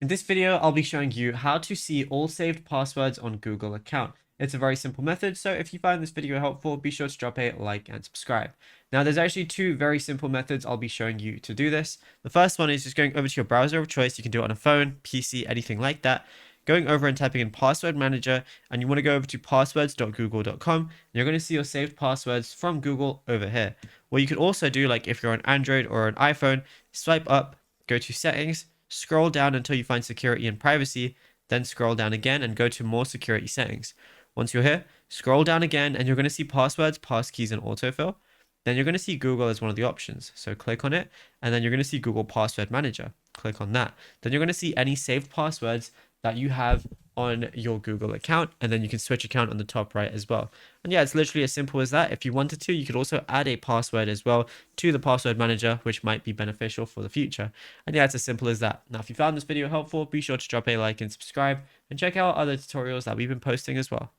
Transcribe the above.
In this video, I'll be showing you how to see all saved passwords on Google account. It's a very simple method, so if you find this video helpful, be sure to drop a like and subscribe. Now, there's actually two very simple methods I'll be showing you to do this. The first one is just going over to your browser of choice. You can do it on a phone, PC, anything like that. Going over and typing in password manager, and you want to go over to passwords.google.com, and you're going to see your saved passwords from Google over here. What you can also do, like if you're on Android or an iPhone, swipe up, go to settings, scroll down until you find security and privacy, then scroll down again and go to more security settings. Once you're here, scroll down again and you're going to see passwords, passkeys, and autofill. Then you're going to see Google as one of the options. So click on it, and then you're going to see Google Password Manager. Click on that. Then you're going to see any saved passwords that you have on your Google account, and then you can switch account on the top right as well. And yeah, it's literally as simple as that. If you wanted to, you could also add a password as well to the password manager, which might be beneficial for the future. And yeah, it's as simple as that. Now, if you found this video helpful, be sure to drop a like and subscribe, and check out other tutorials that we've been posting as well.